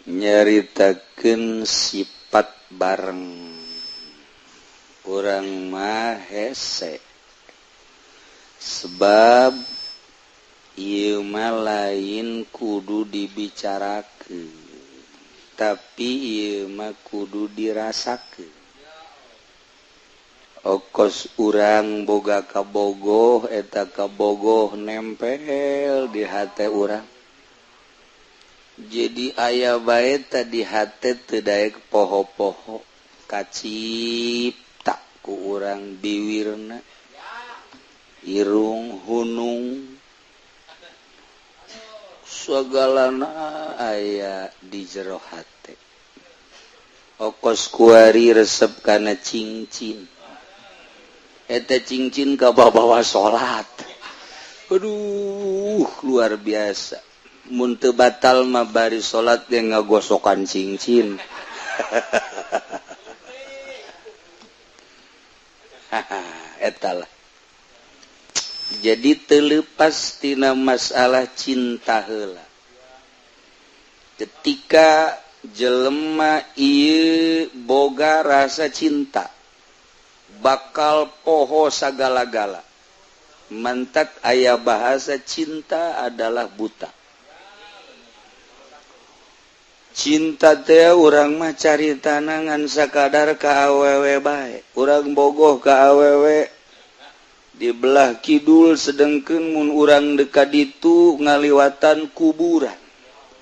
Nyaritakeun sifat bareng urang mah hese sebab ieu mah lain kudu dibicarakeun tapi ieu mah kudu dirasakeun. Okos urang boga kabogoh eta kabogoh nempel di hate urang. Jadi aya bae tadi hate teu daek poho-poho kacipta ku urang biwirna irung hunung sagalana aya di jero hate. Okos kuari resep kana cingcin eta cingcin ka bawa salat. Aduh luar biasa. Mun teu batal mah bari salat ge ngagosokan cingcin. Eta lah. Jadi teu leupas tina masalah cinta heula. Ketika jelema ieu boga rasa cinta bakal poho sagala-gala. Mantak aya bahasa cinta adalah buta. Cinta teh urang mah caritana ngan sakadar ka awewe bae. Urang bogoh ka awewe di belah kidul sedengkeun mun urang dekat ditu ngaliwatan kuburan.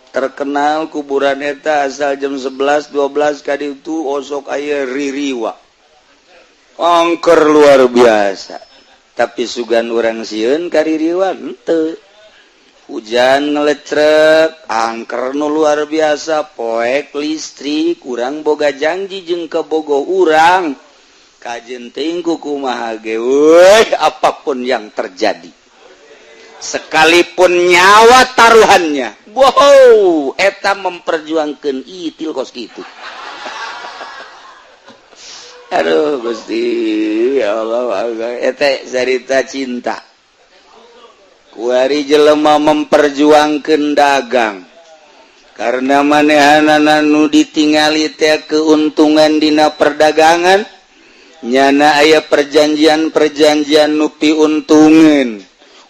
Terkenal kuburan eta asal jam 11 12 ka ditu osok aya ririwa. Angker luar biasa. Tapi sugan urang sieun ka ririwa henteu. Hujan ngelecrek, angker nu luar biasa, poek listrik, urang boga janji jeung kebogoh urang. Kajen teuing kumaha ge, apapun yang terjadi. Sekalipun nyawa taruhannya. Wow, eta memperjuangkeun itil kos kitu. Aduh Gusti, ya Allah, eta cerita cinta. Kuari jelema memperjuangkeun dagang karena manehanana nu ditingali teh keuntungan dina perdagangan nyana aya perjanjian-perjanjian nu piuntungeun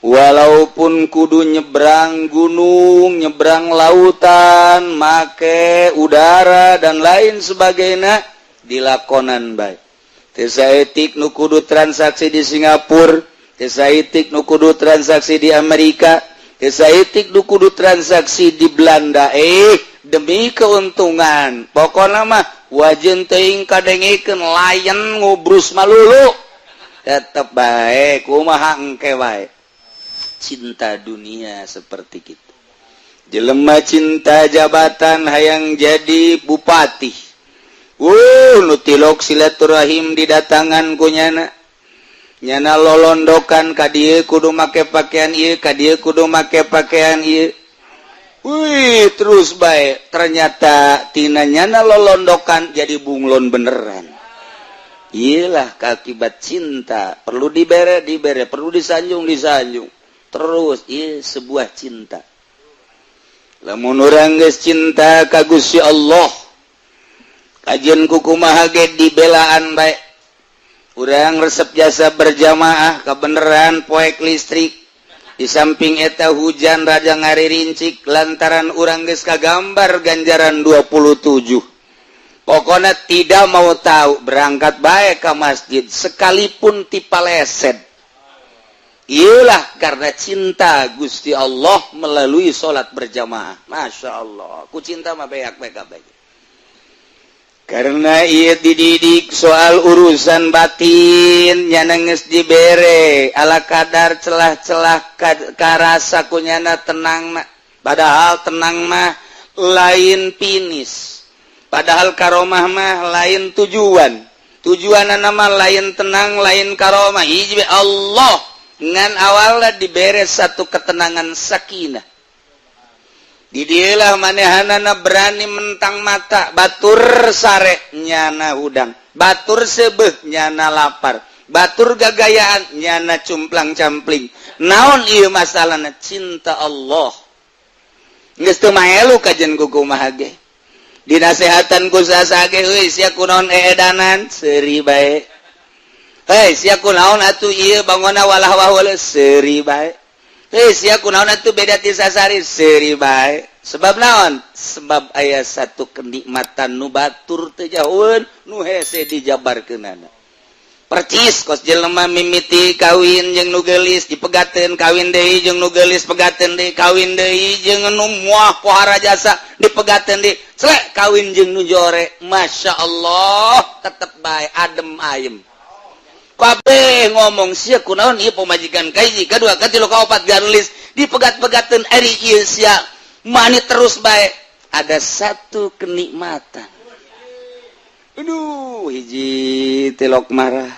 walaupun kudu nyebrang gunung, nyebrang lautan, make udara dan lain sebagainya dilakonan bae. Teu saeutik nu kudu transaksi di Singapura, tesaitik nu kudu transaksi di Amerika, tesaitik nu kudu transaksi di Belanda. Demi keuntungan. Pokona mah wajeun teuing kadengikeun layan ngubrus malulu. Tetep bae kumaha engke wae. Cinta dunia seperti kitu. Jelema cinta jabatan hayang jadi bupati. Nu tilok silaturahim didatangan ku nyana lolondokan ka dieu kudu make pakaian ieu, ka dieu kudu make pakaian ieu. Terus bae ternyata tina nyana lolondokan jadi bunglon beneran. Iyalah akibat cinta, perlu dibere, perlu disanjung. Terus ieu sebuah cinta. Lamun urang geus cinta ka Gusti Allah, kajian kumaha ge dibelaan bae. Urang resep jasa berjamaah kebeneran poek listrik di samping eta hujan raja ngaririncik lantaran urang geus kagambar ganjaran 27. Pokona tidak mau tahu berangkat bae ka masjid sekalipun tipaleset. Iyalah karena cinta Gusti Allah melalui salat berjamaah. Masya Allah, ku cinta mah beak-beak kabeh. Karena ia dididik soal urusan batin nyana geus dibere ala kadar celah-celah karasa kunyana tenang mah. Padahal tenang mah lain pinis. Padahal karomah mah lain tujuan. Tujuanna mah lain tenang, lain karomah. Hiji Allah ngan awalna dibere satu ketenangan sakinah. didilah manehanana berani mentang mata batur sare nyana udang batur sebeh nyana lapar batur gagayaan nyana cumplang campling naon ieu masalahna cinta Allah geus teu maelu kajen kumaha ge dinasehatan ku sasage euy sia kunaon eedanan seuri bae hei sia kunaon atuh ieu bangona walah wahul seuri bae hei sia kunaon atuh beda ti sasari seuri bae sebab naon sebab aya satu kenikmatan nu batur teu jauheun nu hese dijabarkeunana percis kos jelema mimiti kawin jeung nu geulis dipegateun kawin deui jeung nu geulis pegateun deui kawin deui jeung nu moah pohara jasa dipegateun deui celek kawin jeung nu jore masyaallah tetep bae adem ayem kabeh ngomong sia kunaon ieu pamajikan kahiji kadua katilu kaopat ganulis dipegat-pegateun ari ieu sia mani terus bae ada satu kenikmatan. Aduh, hiji telok marah,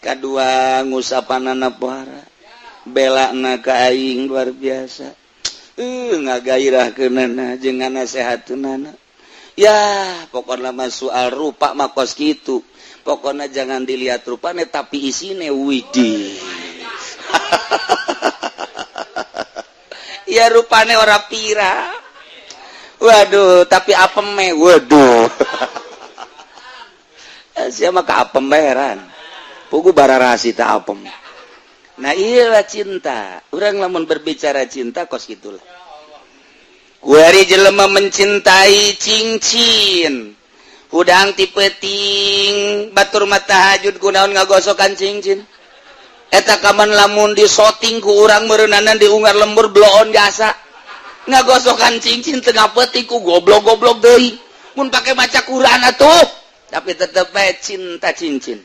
kedua ngusapanana pohara, belakna ka aing luar biasa. Ngagairahkeunana jeung nganasehateunana. Ya, pokokna mah soal rupa mah kos kitu. Pokokna jangan dilihat rupane tapi isine widih. Ya rupane ora pira. Waduh, tapi apem me, waduh. Siapa ka apem bayaran pugu bararasi ta apem. Nah iyalah cinta. Urang lamun berbicara cinta kos gitulah. Kuari jelema mencintai cincin hudang ti peuting batur mata hajud kunaon ngagosokan cincin eta kaman lamun disoting ku urang meureunana diunggar lembur bloon jasa ngagosokan cincin tengah peuting ku goblok-goblok deui mun pake maca Quran atuh tapi tetep bae cinta cincin.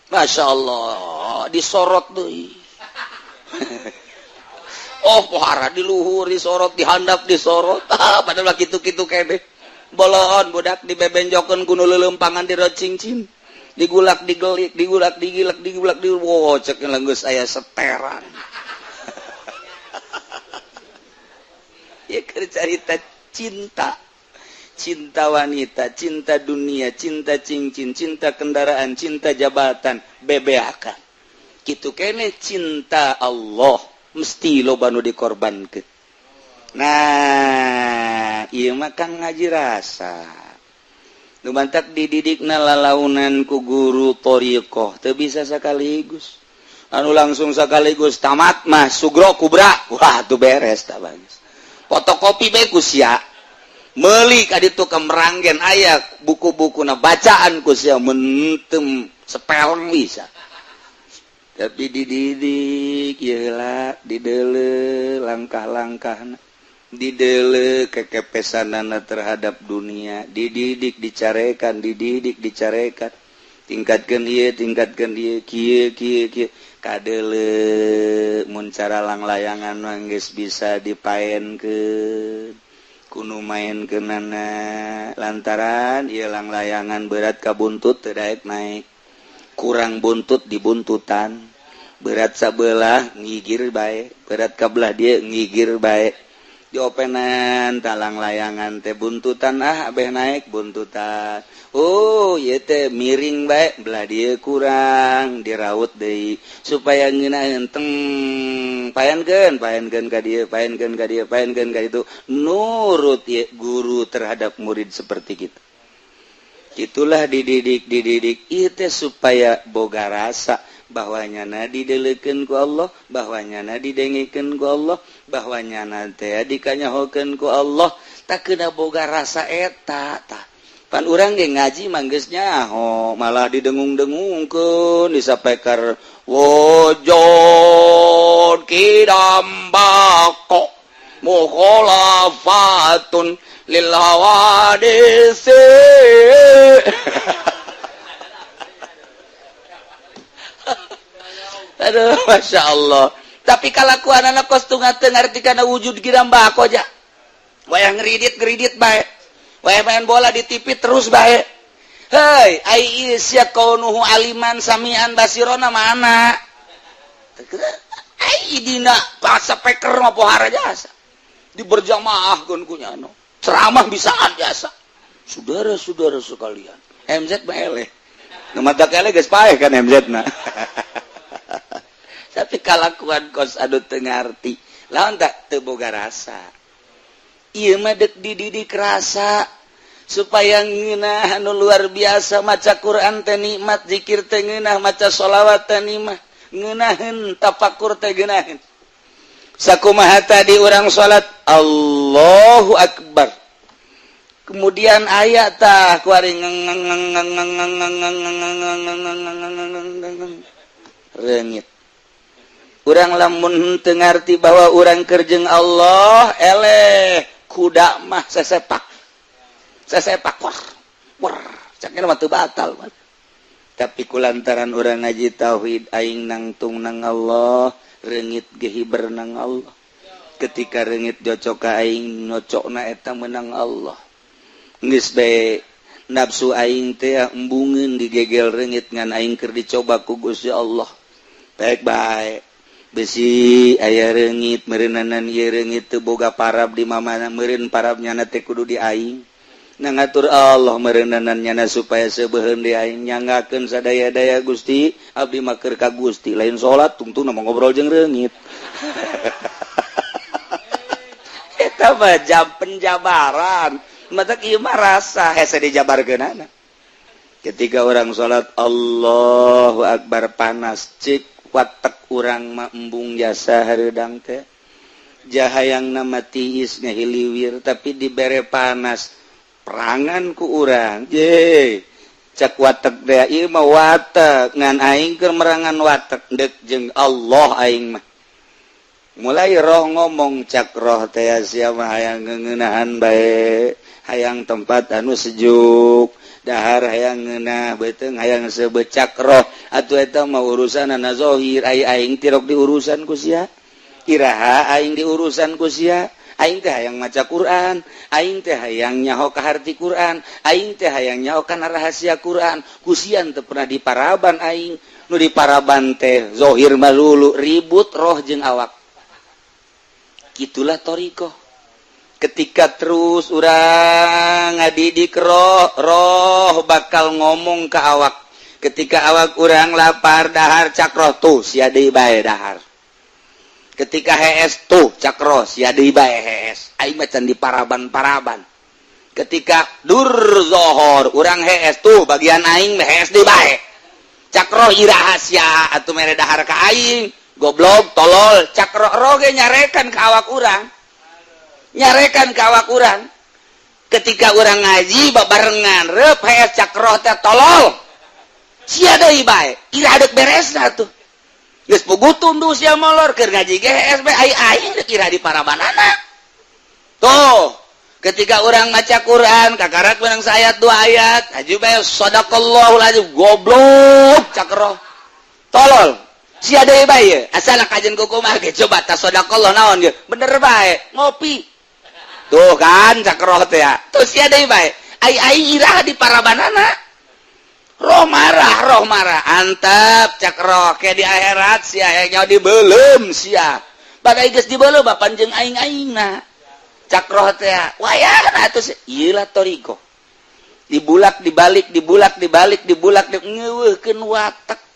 Masya Allah disorot deui. Oh pohara di luhur disorot dihandap disorot padahal kitu-kitu kene boloon budak dibebenjokeun ku nu leuleumpangan dirot cincin digulak digelik digulak digilak digulak di wow cek geus aya seteran. Ya cerita cinta cinta wanita, cinta dunia, cinta cincin, cinta kendaraan, cinta jabatan, bebeakan. Kitu kene cinta Allah mesti loba nu dikorbankeun. Nah, ieu mah kan ngaji rasa. Nu bantak dididikna lalaunan ku guru thariqah teu bisa sakaligus. Anu langsung sakaligus tamat mah sugro kubra. Wah, tuh beres tah bagus. Fotokopi bae ku sia. Meuli ka ditu kemeranggen aya buku-bukuna bacaan ku sia mentem sepeleng bisa. Tapi dididik yeula dideuleu langkah-langkahna. Dideuleu kekepesanana terhadap dunia, dididik dicarekan, dididik dicarekan. Tingkatkeun ieu kieu kadeuleu mun cara langlayangan mah geus bisa dipaenkeun. Kuno main kenana lantaran ilang layangan berat ka buntut teu daek naik kurang buntut dibuntutan berat sabelah ngigir bae berat kabelah dia ngigir bae diopenan talang layangan teh buntutan abeh naik buntutan oh ieu teh miring bae belah dia kurang diraut deui supaya ngeunah henteng payankeun ka dieu nurut ya guru terhadap murid seperti gitu. Itulah dididik ieu teh supaya boga rasa bahwanyana dideuleukeun ku Allah, bahwanyana didengikeun ku Allah, bahwanyana teh dikanyahokeun ku Allah, tak kena boga rasa eta tah. Pan urang ge ngaji mah geus nyaho, malah didengung-dengungkeun disapaikar wujud kidambako mukhalafatun lil hawadisi. Aduh, Masya Allah. Tapi kalakuan anak kos tungateng artikan wujud kidambako aja. Wayang ngeridit bae. Wayang main bola di TV terus bae. Hei, ai isya kaunuhu aliman samian basirona mana? Ai dina paksa peker mah pohara jasa. diberjamaah kan kunyano ceramah bisaan biasa saudara-saudara sekalian MZ meleh mata keleh geus paeh kan MZ na tapi kalakuan kos adu teu ngarti lawan tak teu boga rasa ieu mah dek dididik rasa supaya ngeunah anu luar biasa maca Quran teh nikmat zikir teh ngeunah maca sholawat teh nikmat ngeunaheun tafakur teh geunaheun sakumaha tadi urang salat Allahu Akbar kemudian ayat tah kuari reungit urang lamun teu ngarti bahwa urang keur jeung Allah eleh kuda mah sesepak war cakna mah teu batal tapi kulantaran urang ngaji tauhid aing nangtung nang Allah reungit ge hiber nang Allah ketika reungit jocok ka aing nocokna eta menang Allah geus bae nafsu aing teh embungeun digegel reungit ngan aing keur dicoba ku Gusti Allah baik-baik besi aya reungit meureunnanan ieu reungit teu boga parab di mamana meureun parabnyana teh kudu di aing nangatur Allah meureunnanan nyana supaya sebeuheun di aing nyanggakeun sadaya-daya Gusti abdi mah keur ka Gusti lain salat tungtung mah ngobrol jeung reungit eta mah jam penjabaran mata kieu mah rasa hese dijabarkeunana ketika orang salat Allahu Akbar panas cik watek urang mah embung jasa hareudang teh jahayangna mah tiis ngahiliwir tapi dibere panas perangan ku urang je cak watek dea ieu mah watek ngan aing keur merangan watek deuk jeung Allah aing mah mulai roh ngomong cak roh teh sia mah hayang ngeunahan bae hayang tempat anu sejuk dahar hayang ngeunah beuteung hayang sebecak roh atuh eta mah urusanna zahir aing tirok diurusan ku sia iraha aing diurusan ku sia aing teh hayang maca Quran aing teh hayang nyaho ka harti Quran aing teh hayang nyaho kana rahasia Quran ku sia teu pernah diparaban aing nu diparaban teh zahir mah lulu ribut roh jeung awak kitulah thariqah ketika terus urang ngadidik roh bakal ngomong ke awak ketika awak urang lapar dahar cak roh tuh sia deui bae dahar ketika hees tuh cak roh sia deui bae hees aing mah can diparaban-paraban ketika dur zohor urang hees tuh bagian aing mah hees deui bae cak roh iraha sia atuh mere dahar ka aing goblok tolol cak roh ge nyarekan ka awak urang nyarekan ke awak urang ketika urang ngaji babarengan reup hees cak roh teh tolol sia deui bae ira deuk beresna tuh geus pugutun tuh sia molor keur ngaji ge hees bae ai deuk ira di parabanana tuh ketika urang maca Quran kakarak menang sayat 2 ayat aju bae sadaqallahul azim goblok cak roh tolol sia deui bae asal kajen kukumah ge coba ta sadaqallah naon ge bener bae ngopi tuh kan cak roh teh ya terus sia deui bae ai irah di parabanana roh marah antep cak roh ke di akhirat sia nya dibeulem sia bagai geus dibeulem panjeung aing-aingna cak roh teh ya wayahna atuh ieu lah thariqah dibulak dibalik ngeuweuhkeun watek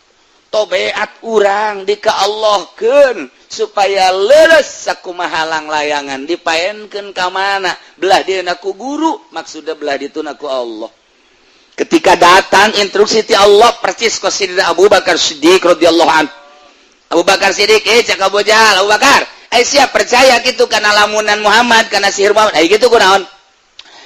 tobeat urang dika Allahkeun supaya leres sakumaha halang layangan dipaenkeun ka mana belah dieuna ku guru maksudna belah dituna ku Allah ketika datang instruksi ti Allah persis ka Sayyidina Abu Bakar Siddiq radhiyallahu anhu Abu Bakar Siddiq cak Abu Jahal Abu Bakar siap percaya kitu kana lamunan Muhammad kana sihir Muhammad kitu kunaon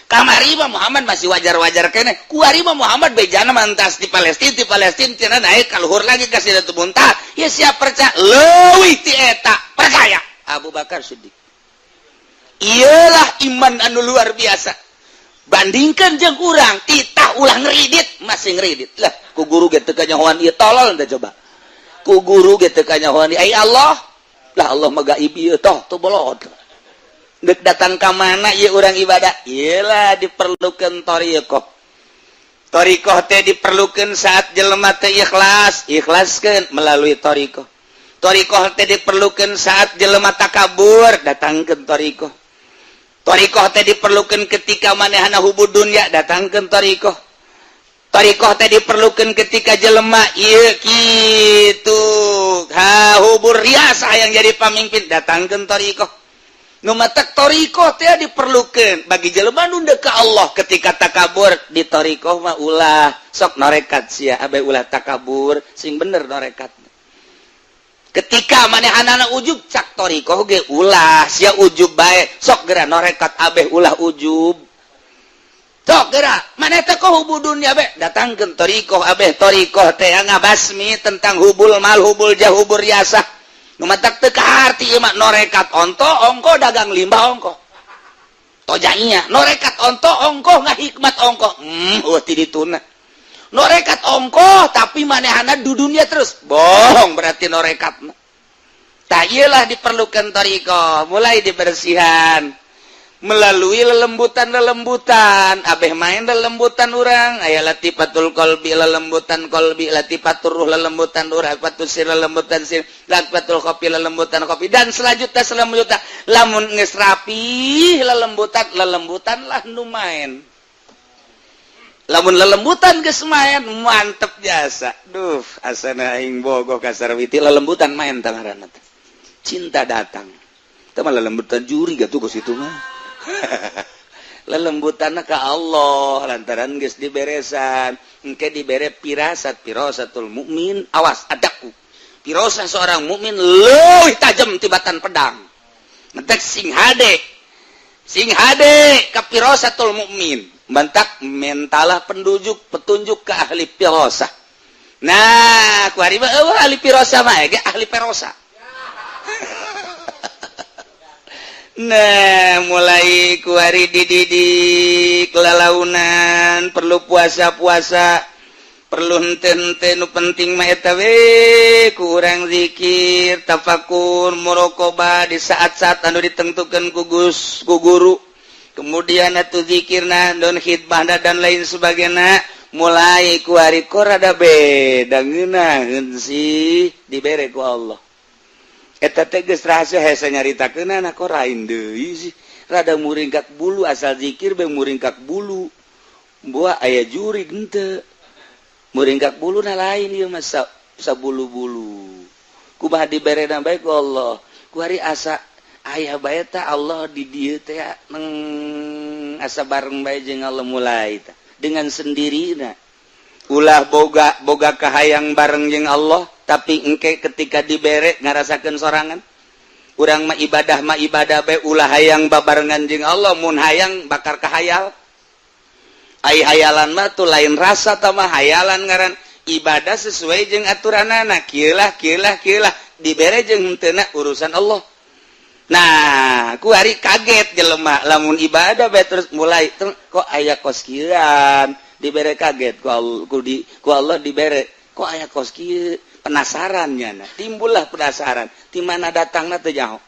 kamari mah Muhammad masih wajar-wajar kene kuari mah Muhammad bejana mantas di Palestina tina naik ka luhur lagi ka Sidratul Muntaha ya siap percaya leuwih ti eta percaya Abu Bakar Siddiq iyalah iman anu luar biasa bandingkan jeung urang titah ulah ngridit masih ngridit lah ku guru ge teu kanyahoan ieu tolol teh coba ku guru ge teu kanyahoan ai Allah lah Allah mah gaib ieu tuh bolot dek datang ka mana ieu urang ibadah iyalah diperlukeun thariqah teh diperlukeun saat jelema teh ikhlaskeun melalui thariqah teh diperlukeun saat jelema takabur datangkeun thariqah Thariqah teh diperlukeun ketika manehna hubud dunya, datangkeun thariqah. Thariqah teh diperlukeun ketika jelema ieu kitu hubur riasah yang jadi pamimpin, datangkeun thariqah. Nu matak thariqah teh diperlukeun bagi jelema nu deuk ka Allah ketika takabur di thariqah mah ulah sok norekat sia abe ulah takabur sing bener norekat. Ketika manehana ujub cak thariqah ge ulah sia ujub bae sok geura norekat abeh ulah ujub. Sok geura maneh teh hubul dunya be datangkeun thariqah abeh thariqah teh ngabasmi tentang hubul mal hubul jah hubul riasah. Nu matak teu kaharti ieu mah norekat onto ongko dagang limbah ongko. Tojainya norekat onto ongko ngahikmat ongko. Ti dituna. Norekat ongko tapi manehana du dunia terus. Bohong berarti norekatna. Tah ieulah diperlukeun thariqah, mulai dibersihan melalui lelembutan abeh main lelembutan urang aya latifatul qalbi lelembutan qalbi latifatur ruh lelembutan ruh latifatul sir lelembutan sir latifatul kopi lelembutan kopi dan selanjutnya lamun geus rapi lelembutan lah nu main lamun lelembutan geus main mantep jasa duh asana aing bogoh kasar witi lelembutan main tah ngaranna teh cinta datang teh mah lelembutan juri gatuh ku situ mah lelembutanna ka Allah lantaran geus diberesan engke dibere firasatul mukmin awas adaku firasah seorang mukmin leuwih tajam tibatan pedang mentek sing hade ka firasatul mukmin bantak mentalah petunjuk ke ahli firasah. Nah ku ari mah ahli firasah mah ge ahli firasah. Nah mulai kuari dididik lalaunan perlu puasa perlu henteu nu penting mah eta we kurang zikir tafakur muraqabah di saat-saat anu ditentukeun ku guru kemudian atuh zikirna don khidmahna dan lain sebagainya mulai kuari rada beda ngeunaheun sih dibere ku Allah. Eta teh geus rahasia hese nyaritakeunana kok lain deui sih. Rada muringkak bulu asal zikir be muringkak bulu. Buah aya jurig henteu. Muringkak buluna lain ieu mah sabulu-bulu. Kumaha diberena bae ku Allah. Ku ari asa aya bae teh Allah di dieu teh asa bareng bae jeung Allah mulai tah. Dengan sendirina. Ulah boga kahayang bareng jeung Allah. Tapi engke ketika dibere ngarasakeun sorangan urang mah ibadah bae ulah hayang babarengan jeung Allah mun hayang bakar kahayal ai hayalan mah tuh lain rasa tah mah hayalan ngaran ibadah sesuai jeung aturanana kieu lah dibere jeung henteu urusan Allah. Nah ku ari kaget jelema lamun ibadah bae terus mulai kok aya kos kieuan dibere kaget ku Allah dibere kok aya kos kieu penasarannya nah timbullah penasaran di mana datangna teu nyaho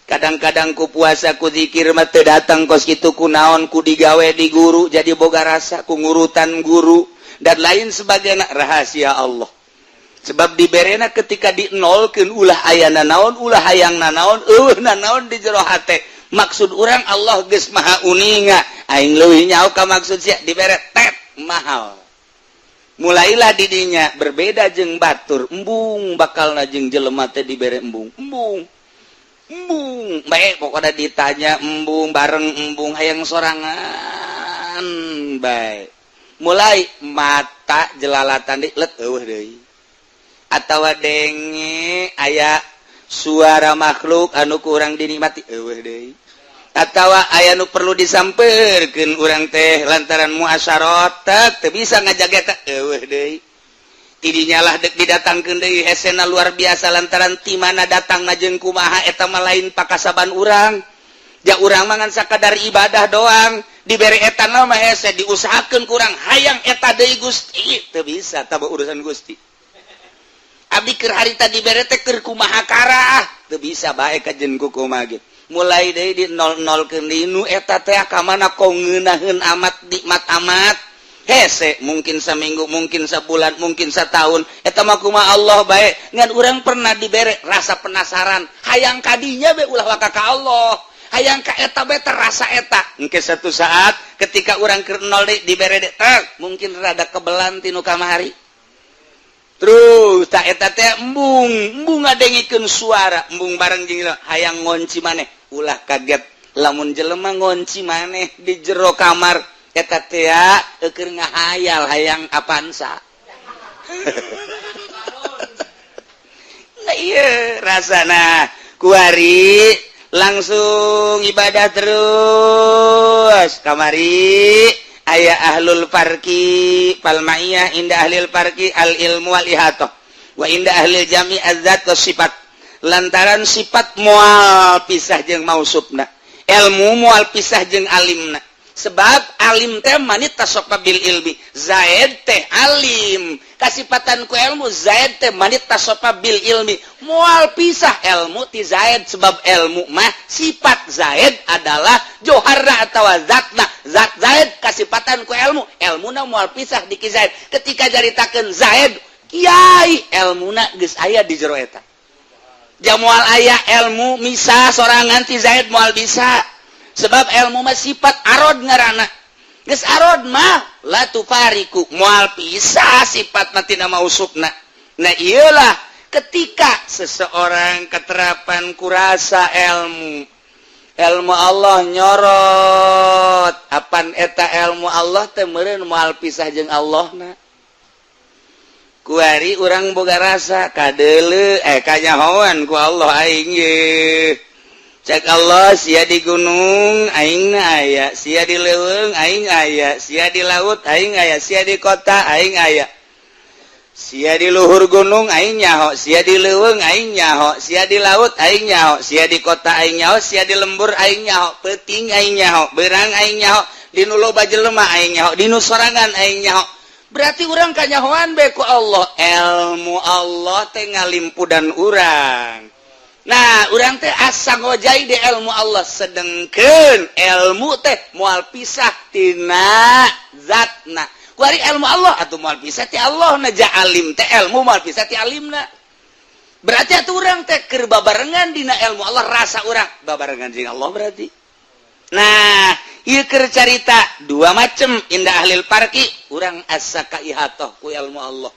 kadang-kadang ku puasa ku zikir mah teu datang kos kitu ku naon ku digawe di guru jadi boga rasa ku ngurutan guru dan lain sebagainya rahasia Allah sebab diberena ketika dinolkeun ulah ayana naon ulah hayangna naon eueuhna naon di jero hate maksud urang Allah geus maha uninga aing leuwih nyaho ka maksud sia dibere tet mahal. Mulailah didinya berbeda jeung batur embung bakalna jeung jelema teh dibere embung bae pokokna ditanya embung bareng embung hayang sorangan bae mulai mata jelalatan let eueuh deui atawa denge aya suara makhluk anu kurang dinikmati eueuh deui atawa aya nu perlu disampeurkeun urang teh lantaran muasyarat teu bisa ngajaga eta eueuh deui tidinya lah deuk didatangkeun deui hesena luar biasa lantaran ti mana datangna jeung kumaha eta mah lain pakasaban urang ja urang mah ngan sakadar ibadah doang dibere eta mah hese diusahakeun kurang hayang eta deui Gusti teu bisa tah urusan Gusti abdi keur harita dibere teh keur kumaha karah teu bisa bae ka jeung kumaha ge mulai dari di nol ke linu eta teh ka mana kau ngeunaheun amat nikmat amat hese mungkin seminggu mungkin sebulan mungkin setahun eta mah kumaha Allah bae ngan urang pernah dibere rasa penasaran hayang kadinya be ulah waka ka Allah hayang ka eta be terasa eta engke satu saat ketika urang keur nol dibere mungkin rada kebelan tinu kamari terus tak eta teh embung ngadengikeun suara embung bareng jeung hayang ngonci maneh ulah kaget lamun jelema ngonci maneh di jero kamar eta teh keur ngahayal hayang apansa nah iya rasana kuari langsung ibadah terus kamari aya ahlul parki palmaiyah inda ahlil parki al ilmu wal ihatah wa inda ahlil jami azzat was sifat lantaran sifat moal pisah jeung mausufna ilmu moal pisah jeung alimna sebab alim teh manit tasopa bil ilmi zaid teh alim kasipatan ku ilmu zaid teh manit tasopa bil ilmi moal pisah ilmu ti zaid sebab ilmu mah sifat zaid adalah joharna atawa zatna zat zaid kasipatan ku ilmu ilmuna moal pisah di ki zaid ketika jaritakeun zaid kiai ilmuna geus aya di jero eta jamual aya ilmu misah sorangan ti zaid moal bisa sebab ilmu mah sifat arod ngaranna geus arod mah la tufariku moal pisah sifat tina mausufna nah iyalah ketika seseorang keterapan kurasa ilmu Allah nyorot apan eta ilmu Allah teh meureun moal pisah jeung Allahna kuari urang boga rasa kadeuleu kanyahoan ku Allah aing ye cek Allah sia di gunung aing aya sia di leuweung aing aya sia di laut aing aya sia di kota aing aya sia di luhur gunung aing nyaho sia di leuweung aing nyaho sia di laut aing nyaho sia di kota aing nyaho sia di lembur aing nyaho peuting aing nyaho beurang aing nyaho di nu loba jelema aing nyaho di nu sorangan aing nyaho berarti urang kanyahoan bae ku Allah ilmu Allah teh ngalimpudan urang. Nah, urang teh asa ngojai di ilmu Allah sedengkeun ilmu teh moal pisah tina zatna. Kuari ilmu Allah atuh moal pisah ti Allah na ja alim teh ilmu moal pisah ti alimna. Berarti atuh urang teh keur babarengan dina ilmu Allah rasa urang babarengan jeung Allah berarti. Nah, ieu keur carita dua macem indah ahlil parki urang asa ka ihatoh ku ilmu Allah.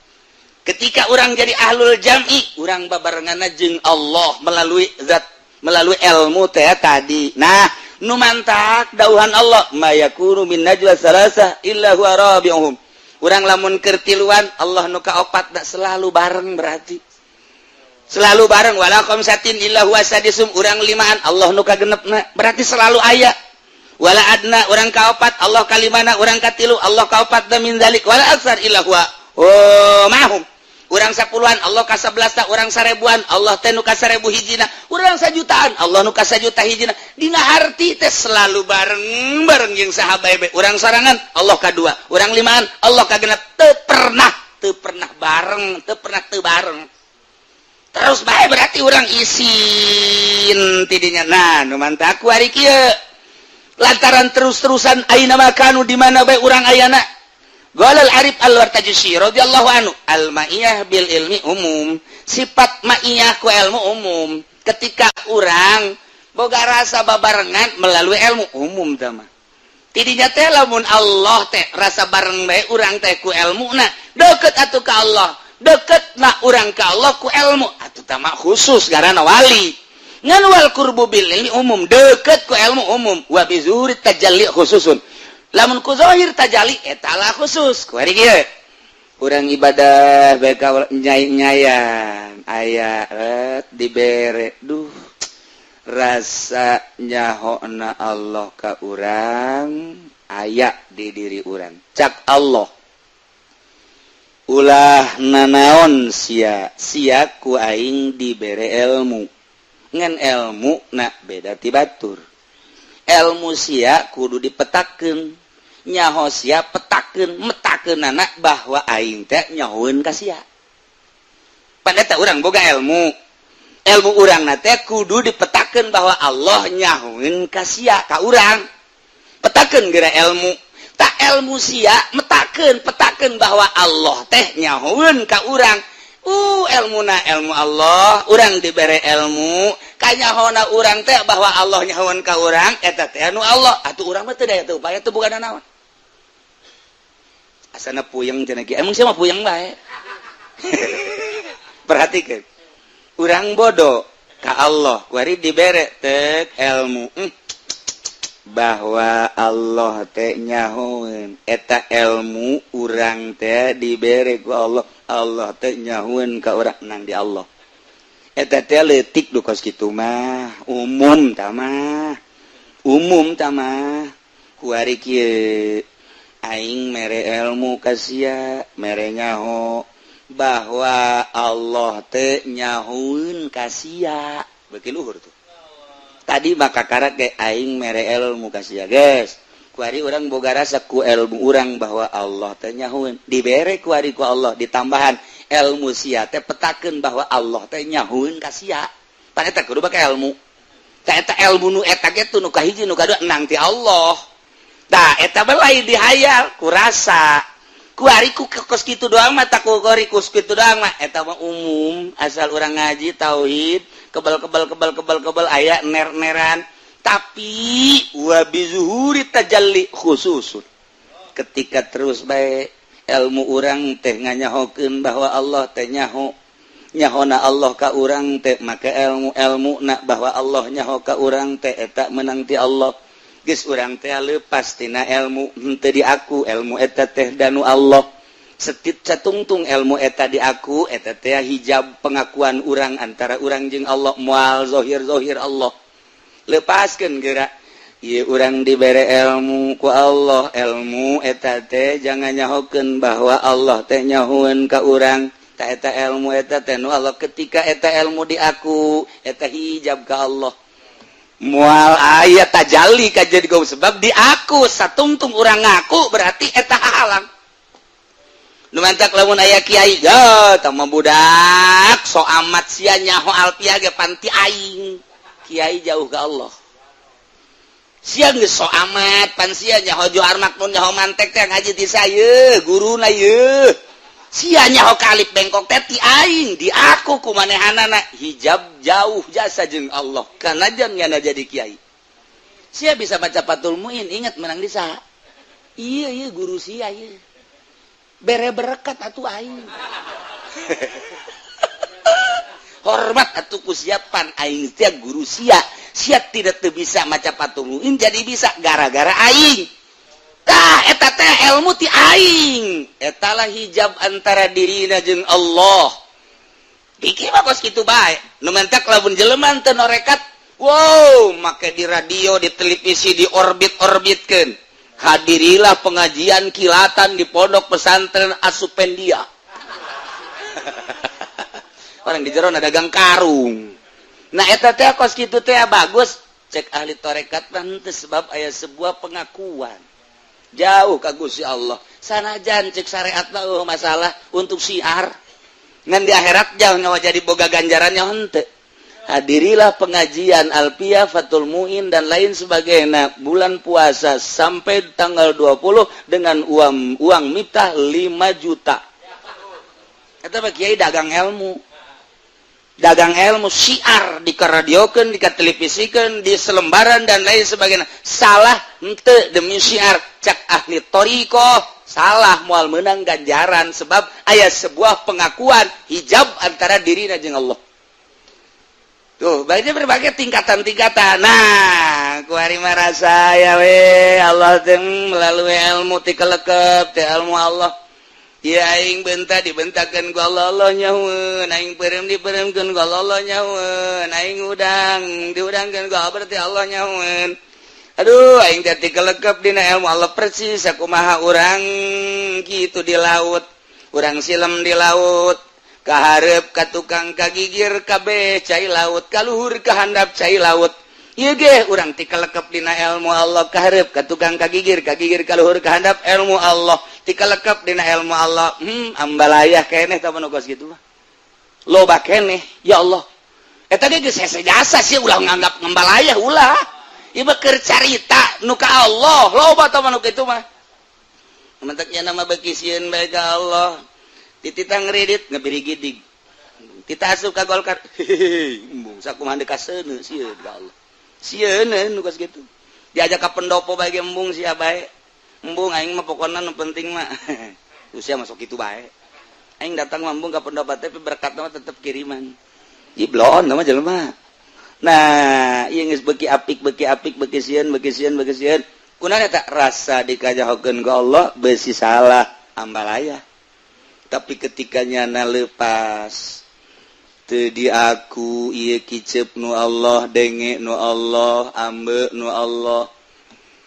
Ketika orang jadi ahlul jam'i, orang babarenganna jeung Allah melalui zat, melalui ilmu teh tadi. Nah, nu mantak dauhan Allah, ma yakunu min najwa salasah illa huwa rabi'uhum. Urang lamun keur tiluan, Allah nu kaopat da selalu bareng berarti. Selalu bareng wala khamsatin illa huwa sadisum, urang limaan Allah nu kagenepna, berarti selalu aya. Wala adna urang kaopat, Allah kalimana urang katilu, Allah kaopat da min zalik wala aksar illa huwa mahum. Urang 10-an Allah ka 11, urang 1000-an Allah teh nu ka 1000 hijina, urang 1 jutaan Allah nu ka 1 juta hijina. Dina harti teh selalu bareng jeung sahabat bae. Urang sorangan Allah ka 2, urang 5-an Allah ka 6, teu pernah bareng, teu pernah teu bareng. Terus bae berarti urang isin tidinya. Nah, nu mantap ku ari kieu. Lantaran terus-terusan aina makanu di mana bae urang ayana. Qalal Arif Al-Wartajusi radhiyallahu anhu al-ma'iyah bil ilmi umum, sifat ma'iyah ku ilmu umum. Ketika urang boga rasa babarengan melalui ilmu umum teh mah. Tidinya teh lamun Allah teh rasa bareng bae urang teh ku ilmuna, deukeut atuh ka Allah, deuketna urang ka Allah ku ilmu, atuh teh mah khusus garana wali. Ngan wal qurbu bil ilmi umum, deukeut ku ilmu umum, wa bi zuhuri tajalli khususun. Lamun ku zahir tajalli eta lah khusus ku ari kieu urang ibadah bae ka nyayan aya dibere duh rasa nyahona Allah ka urang aya di diri urang cak Allah ulah nanaon sia ku aing dibere ilmu ngan ilmu na beda ti batur ilmu sia kudu dipetakeun nyaho sia petakeun metakeunana bahwa aing teh nyahoeun ka sia. Pada teh urang boga ilmu urang teh kudu dipetakeun bahwa Allah nyahoeun ka sia ka urang. Petakeun geura ilmu. Tak ilmu sia petakeun bahwa Allah teh nyahoeun ka urang. ilmu Allah urang dibere ilmu kanyahona urang teh bahwa Allah nyahoan ka urang eta teh anu Allah atuh urang mah teu daya teu upaya teu boga naon asana puyeng cenah kieu emang sia mah puyeng bae perhatikeun urang bodoh ka Allah kuari dibere teu ilmu bahwa Allah teh nyahoeun eta ilmu urang teh dibere ku Allah Allah teh nyahoeun ka urang nang di Allah eta teh leutik du kos kitu mah umum tah kuari kieu aing mere ilmu ka sia mere nyaho bahwa Allah teh nyahoeun ka sia beuki luhur tuh tadi maka karat ge aing mere ilmu ka sia geus kuari urang boga rasa ku ilmu urang bahwa Allah teh nyahoeun dibere kuari ku Allah ditambahan ilmu sia teh petakeun bahwa Allah teh nyahoeun ka sia pan eta kudu make ilmu tah eta ilmu nu eta ge tu nu kahiji nu kadua enang ti Allah tah eta mah lain dihayal ku rasa kuari ku kos kitu doang mah tak kuari kus kitu doang mah eta mah umum asal urang ngaji tauhid kebal aya ner-neran tapi wa bizuhuri tajalli khususun ketika terus bae ilmu urang teh nganyahokeun bahwa Allah teh nyahona Allah ka urang teh maka ilmu-ilmuna bahwa Allah nyaho ka urang teh eta menang ti Allah geus urang teh leupas tina ilmu henteu di aku ilmu eta teh danu Allah setit catungtung ilmu eta di aku eta teh hijab pengakuan urang antara urang jeung Allah moal zahir Allah lepaskeun geura ieu urang dibere ilmu ku Allah ilmu eta teh jangan nyahokeun bahwa Allah teh nyahoeun ka urang tah eta ilmu eta teh nu Allah ketika eta ilmu di aku eta hijab ka Allah moal aya tajalli ka jadi gau sebab di aku satungtung urang ngaku berarti eta halang nu mantak lamun aya kiai ya tah budak so amat sia nyaho alpiah ge panti aing kiai jauh ke Allah sia geus so amat pan sia nyaho Johar Makmun nyaho mantek teh ngaji ti saya guruna ye sia nyaho kalip bengkok teh ti aing di aku kumanehanana hijab jauh jasa jeung Allah kana jangan jadi kiai sia bisa baca Fathul Muin ingat menang di saha iya guru sia ieu bere berkat atuh aing hormat atuh kusiapan aing teh guru sia tidak teu bisa maca Fathul Muin jadi bisa gara-gara aing tah eta teh ilmu ti aing eta lah hijab antara dirina jeung Allah dikir mah kos kitu bae nu mentak lamun jelema teu norekat wow make di radio di televisi di orbitkeun hadirilah pengajian kilatan di pondok pesantren Asupendia orang di jero dagang karung nah eta teh kos kitu teh bagus cek ahli tarekat teh sebab aya sebuah pengakuan jauh ka Gusti Allah sanajan cek syariat mah masalah untuk syiar ngan di akhirat jauh nyawa jadi boga ganjarannya henteu hadirilah pengajian alpiah Fathul Muin dan lain sebagainya bulan puasa sampai tanggal 20 dengan uang miftah 5 juta eta mah kiai dagang ilmu syiar dikaradiokeun dikatelevisikeun di selembaran dan lain sebagainya salah henteu demi syiar cak ahli thariqah salah moal meunang ganjaran sebab aya sebuah pengakuan hijab antara dirina jeung Allah tuh banyak berbagai tingkatan-tingkatan nah kuari marasa ya we Allah teh melalui ilmu ti kelekep ti ilmu Allah ya aing benta dibentakeun ku Allah nyahoeun aing peureum dipereumkeun ku Allah nyahoeun aing udang diudangkeun ku berarti Allah nyahoeun aduh aing teh ti kelekep dina ilmu Allah persis sakumaha urang kitu di laut urang silem di laut kaharep ka tukang kagigir kabeh cai laut kaluhur ka handap cai laut ieu ge urang ti kelekep dina ilmu Allah kaharep ka tukang kagigir kaluhur ka handap ilmu Allah ti kelekep dina ilmu Allah ambalayah keneh tah nu kos kitu mah loba keneh ya Allah eta ge geus hese jasa sih ulah nganggap ngambalayah ulah ieu mah keur carita nu ka Allah loba tah nu kitu mah mentek nya nama beki sieun bae ka Allah tititang ngredit ngebiri gidig kita asup ka Golkar embung sakumaha deuk ka seuneu sieun ka Allah sieun nu geus kitu diajak ka pendopo bae embung sia bae embung aing mah pokona nu penting mah usia masuk kitu bae aing datang embung ka pendopo tapi berkatna mah tetep kiriman jiblon mah jelema nah ieu geus beuki apik beuki sieun kunaon eta rasa dikajahokeun ka Allah beusi salah ambalaya tapi ketika nyana lepas teu diaku ieu kicep nu Allah denge nu Allah ambe nu Allah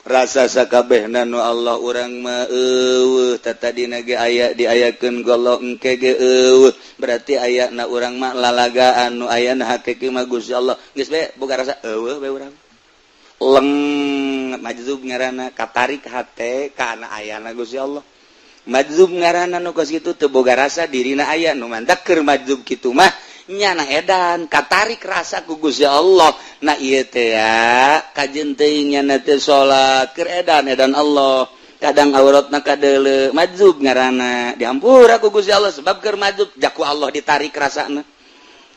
rasa sakabehna nu Allah urang mah eueuh tatadina ge aya diayakeun ku Allah engke ge eueuh berarti ayana urang mah lalagaan nu ayana hakiki mah Gusti Allah geus bae boga rasa eueuh bae urang leng majzub ngaranna katarik hate kana ayana Gusti Allah majzub ngaranna nu kos kitu teu boga rasa dirina aya nu mandak keur majzub kitu mah nyana edan katarik rasa ku Gusti Allah na ieu teh ya kajeun teuing nyana teu salat keur edan Allah kadang auratna kadeuleu majzub ngaranna dihampura ku Gusti Allah sebab keur majzub jaku Allah ditarik rasana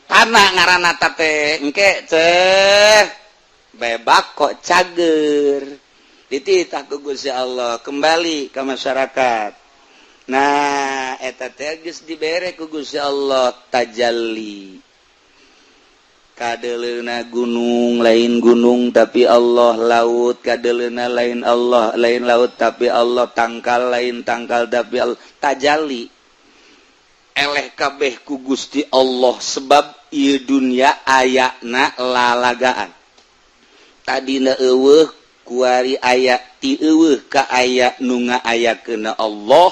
karena ngaranna teh engke teh bebak kok cager dititah ku Gusti Allah kembali ke masyarakat. Nah eta teh geus dibere ku Gusti Allah tajalli kadeleuna gunung lain gunung tapi Allah laut kadeleuna lain Allah lain laut tapi Allah tangkal lain tangkal tapi Allah tajalli eleh kabeh ku Gusti Allah sebab ieu dunya ayana lalagaan tadina eueuh kuari aya ti eueuh ka aya nu ngaayakeun Allah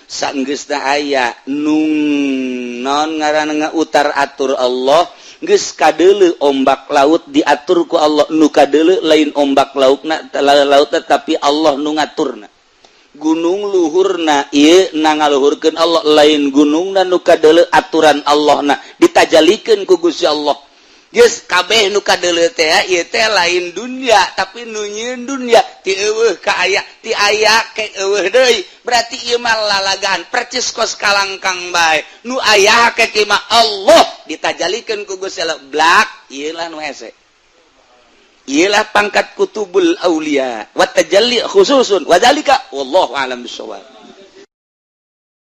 sanggeusna aya nung naon ngaranna utar atur Allah geus kadeuleu ombak laut diatur ku Allah nu kadeuleu lain ombak lautna tapi Allah nu ngaturna gunung luhurna ieu nangaluhurkeun Allah lain gunungna nu kadeuleu aturan Allahna ditajalikeun ku Gusti Allah geus kabeh nu kadeuleu teh ieu teh lain dunya tapi nu nyieun dunya ti eueuh ka aya ti aya ke eueuh deui berarti ieu mah lalagaan percis kos kalangkang bae nu aya ke mah Allah ditajalikeun ku Gusti Allah blak ieu lah nu hese ieu lah pangkat kutubul aulia wa tajalli khususun wa dzalika wallahu a'lam bissawab.